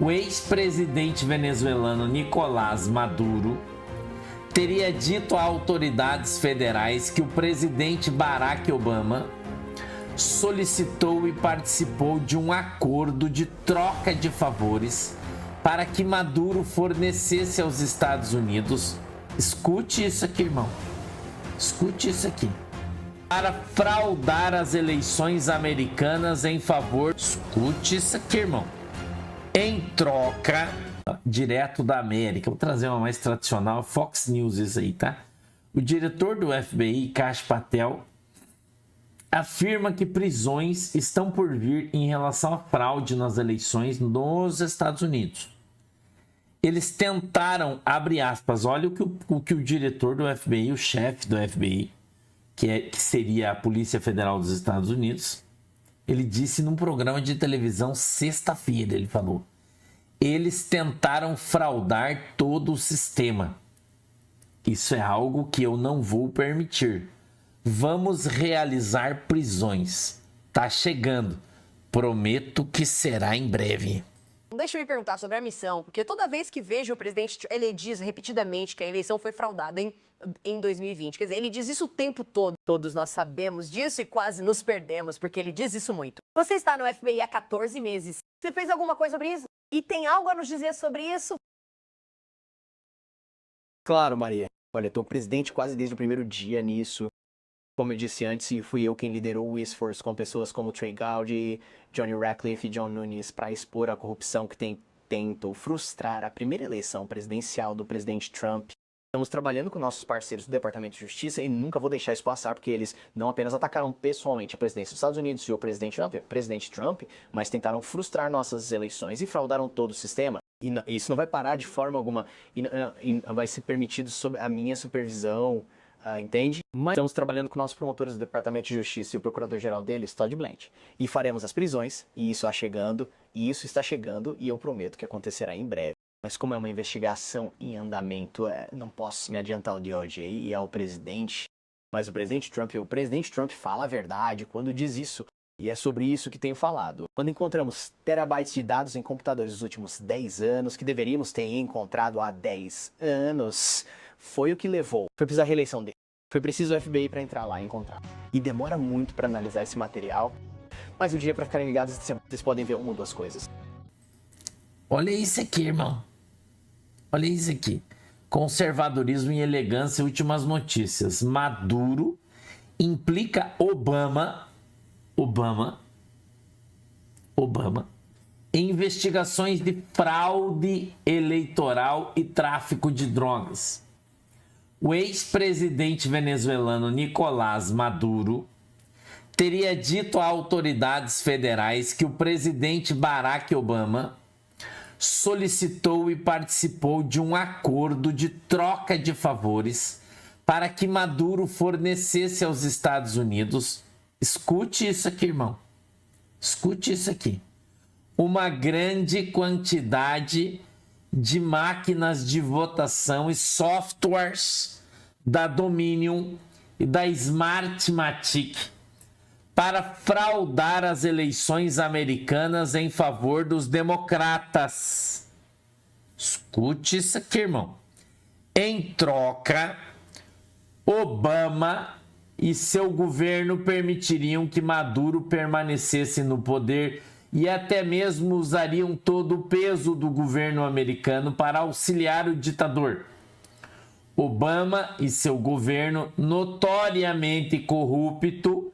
O ex-presidente venezuelano Nicolás Maduro teria dito a autoridades federais que o presidente Barack Obama solicitou e participou de um acordo de troca de favores para que Maduro fornecesse aos Estados Unidos, escute isso aqui, irmão, escute isso aqui, para fraudar as eleições americanas em favor, escute isso aqui, irmão, em troca, direto da América. Vou trazer uma mais tradicional, Fox News, isso aí, tá? O diretor do FBI, Kash Patel, afirma que prisões estão por vir em relação à fraude nas eleições nos Estados Unidos. Eles tentaram, abre aspas, olha o que o diretor do FBI, o chefe do FBI, que seria a Polícia Federal dos Estados Unidos, ele disse num programa de televisão sexta-feira, ele falou: eles tentaram fraudar todo o sistema. Isso é algo que eu não vou permitir. Vamos realizar prisões. Tá chegando. Prometo que será em breve. Deixa eu me perguntar sobre a missão, porque toda vez que vejo o presidente, ele diz repetidamente que a eleição foi fraudada em 2020. Quer dizer, ele diz isso o tempo todo. Todos nós sabemos disso e quase nos perdemos, porque ele diz isso muito. Você está no FBI há 14 meses. Você fez alguma coisa sobre isso? E tem algo a nos dizer sobre isso? Claro, Maria. Olha, estou presidente quase desde o primeiro dia nisso. Como eu disse antes, fui eu quem liderou o esforço com pessoas como Trey Gowdy, Johnny Ratcliffe e John Nunes para expor a corrupção que tentou frustrar a primeira eleição presidencial do presidente Trump. Estamos trabalhando com nossos parceiros do Departamento de Justiça e nunca vou deixar isso passar, porque eles não apenas atacaram pessoalmente a presidência dos Estados Unidos e o presidente Trump, mas tentaram frustrar nossas eleições e fraudaram todo o sistema. E isso não vai parar de forma alguma, e vai ser permitido sob a minha supervisão, entende? Mas estamos trabalhando com nossos promotores do Departamento de Justiça e o procurador-geral deles, Todd Blanche. E faremos as prisões, e isso está chegando, e eu prometo que acontecerá em breve. Mas como é uma investigação em andamento, não posso me adiantar ao DOJ e ao presidente. Mas o presidente Trump fala a verdade quando diz isso. E é sobre isso que tenho falado. Quando encontramos terabytes de dados em computadores dos últimos 10 anos, que deveríamos ter encontrado há 10 anos, foi o que levou. Foi preciso a reeleição dele. Foi preciso o FBI para entrar lá e encontrar. E demora muito para analisar esse material. Mas o dia para ficarem ligados, vocês podem ver uma ou duas coisas. Olha isso aqui, irmão. Olha isso aqui. Conservadorismo e elegância, últimas notícias. Maduro implica Obama em investigações de fraude eleitoral e tráfico de drogas. O ex-presidente venezuelano Nicolás Maduro teria dito a autoridades federais que o presidente Barack Obama solicitou e participou de um acordo de troca de favores para que Maduro fornecesse aos Estados Unidos, escute isso aqui, irmão, escute isso aqui, uma grande quantidade de máquinas de votação e softwares da Dominion e da Smartmatic para fraudar as eleições americanas em favor dos democratas. Escute isso aqui, irmão. Em troca, Obama e seu governo permitiriam que Maduro permanecesse no poder e até mesmo usariam todo o peso do governo americano para auxiliar o ditador. Obama e seu governo, notoriamente corrupto,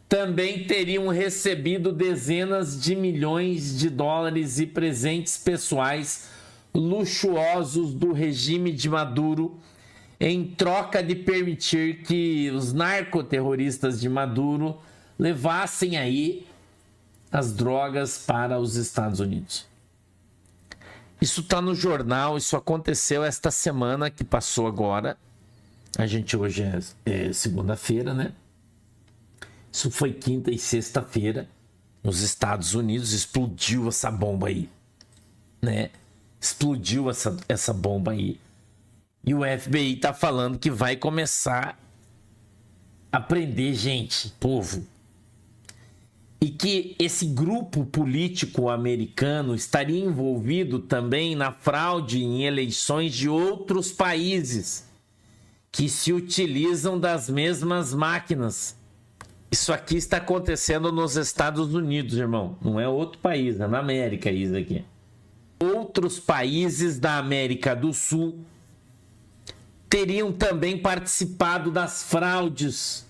também teriam recebido dezenas de milhões de dólares e presentes pessoais luxuosos do regime de Maduro em troca de permitir que os narcoterroristas de Maduro levassem aí as drogas para os Estados Unidos. Isso está no jornal, isso aconteceu esta semana que passou agora. A gente hoje é segunda-feira, né? Isso foi quinta e sexta-feira nos Estados Unidos, explodiu essa bomba aí, né? Explodiu essa bomba aí. E o FBI tá falando que vai começar a prender gente, povo. e que esse grupo político americano estaria envolvido também na fraude em eleições de outros países que se utilizam das mesmas máquinas. Isso aqui está acontecendo nos Estados Unidos, irmão. Não é outro país, é na América isso aqui. Outros países da América do Sul teriam também participado das fraudes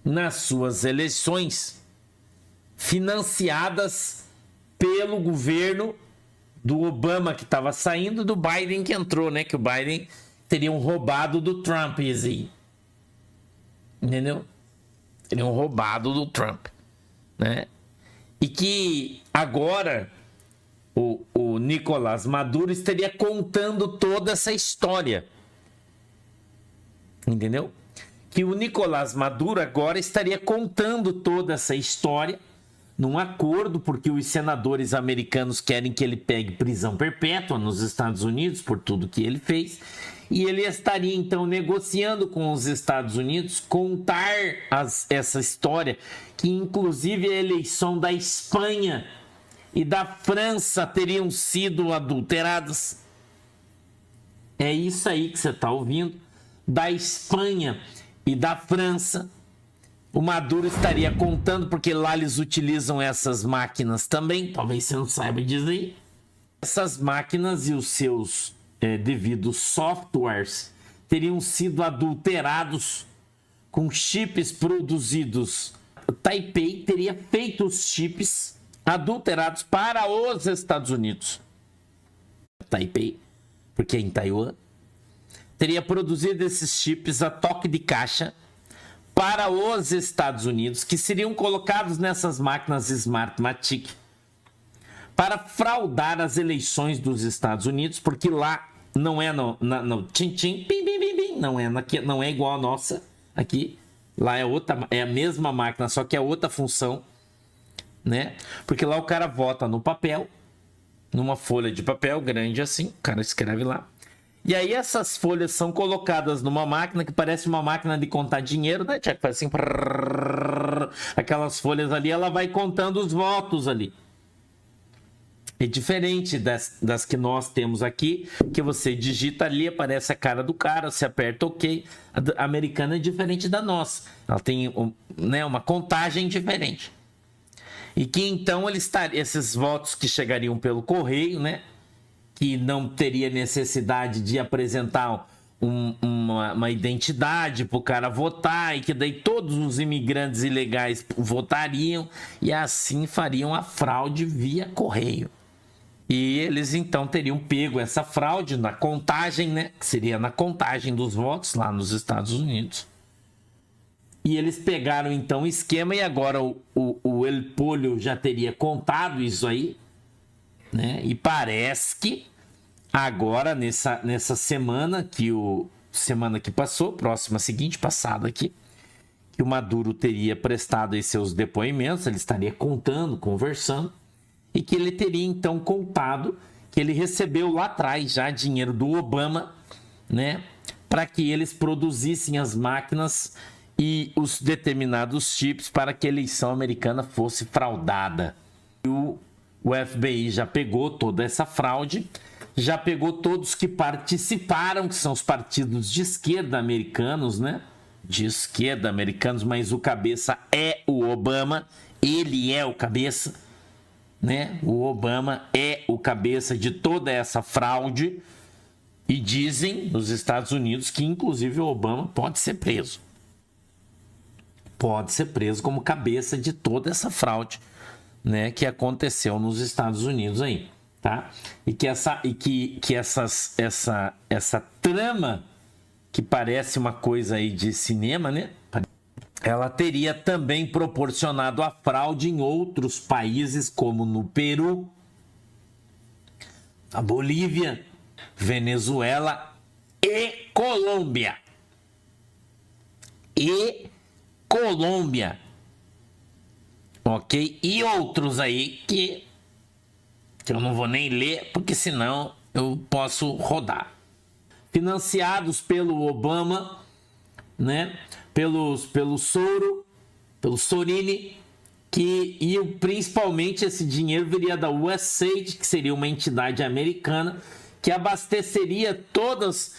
nas suas eleições, financiadas pelo governo do Obama, que estava saindo, do Biden que entrou, né? Que o Biden teriam roubado do Trump, aí. Entendeu? Teriam roubado do Trump, né? E que agora o Nicolás Maduro estaria contando toda essa história. Entendeu? Que o Nicolás Maduro agora estaria contando toda essa história num acordo, porque os senadores americanos querem que ele pegue prisão perpétua nos Estados Unidos por tudo que ele fez, e ele estaria então negociando com os Estados Unidos contar essa história, que inclusive a eleição da Espanha e da França teriam sido adulteradas. É isso aí que você está ouvindo. Da Espanha e da França, o Maduro estaria contando, porque lá eles utilizam essas máquinas também, talvez você não saiba dizer. Essas máquinas e os seus devidos softwares teriam sido adulterados com chips produzidos. Taipei teria feito os chips adulterados para os Estados Unidos. Taipei, porque é em Taiwan, teria produzido esses chips a toque de caixa para os Estados Unidos, que seriam colocados nessas máquinas Smartmatic para fraudar as eleições dos Estados Unidos, porque lá não é no tchim-tchim, bim, não é igual a nossa aqui. Lá é outra, é a mesma máquina, só que é outra função, né? Porque lá o cara vota no papel, numa folha de papel grande assim, o cara escreve lá. E aí essas folhas são colocadas numa máquina que parece uma máquina de contar dinheiro, né? Tiago, faz assim, aquelas folhas ali, ela vai contando os votos ali. É diferente das que nós temos aqui, que você digita ali, aparece a cara do cara, você aperta OK. A americana é diferente da nossa. Ela tem uma contagem diferente. E que então esses votos que chegariam pelo correio, né? Que não teria necessidade de apresentar uma identidade para o cara votar, e que daí todos os imigrantes ilegais votariam e assim fariam a fraude via correio. E eles então teriam pego essa fraude na contagem, né? Que seria na contagem dos votos lá nos Estados Unidos. E eles pegaram então o esquema, e agora o El Pollo já teria contado isso aí, né? E parece que agora nessa semana semana que passou, próxima seguinte, passada aqui, que o Maduro teria prestado aí seus depoimentos, ele estaria contando, conversando, e que ele teria então contado que ele recebeu lá atrás já dinheiro do Obama, né, para que eles produzissem as máquinas e os determinados chips para que a eleição americana fosse fraudada. E o FBI já pegou toda essa fraude, já pegou todos que participaram, que são os partidos de esquerda americanos, né? De esquerda americanos, mas o cabeça é o Obama, ele é o cabeça, né? O Obama é o cabeça de toda essa fraude, e dizem nos Estados Unidos que inclusive o Obama pode ser preso. Pode ser preso como cabeça de toda essa fraude, né, que aconteceu nos Estados Unidos aí, tá? E que essa trama, que parece uma coisa aí de cinema, né? Ela teria também proporcionado a fraude em outros países, como no Peru, a Bolívia, Venezuela e Colômbia. Ok? E outros aí que eu não vou nem ler, porque senão eu posso rodar. Financiados pelo Obama, né? Pelo Sorini, e principalmente esse dinheiro viria da USAID, que seria uma entidade americana que abasteceria todos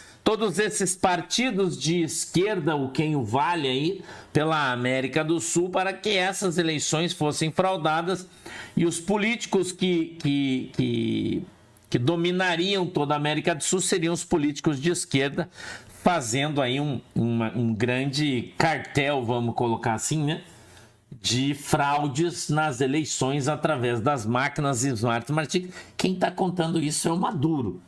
esses partidos de esquerda, o quem o vale aí, pela América do Sul, para que essas eleições fossem fraudadas e os políticos que dominariam toda a América do Sul seriam os políticos de esquerda, fazendo aí um grande cartel, vamos colocar assim, né? De fraudes nas eleições através das máquinas e smart. Quem está contando isso é o Maduro.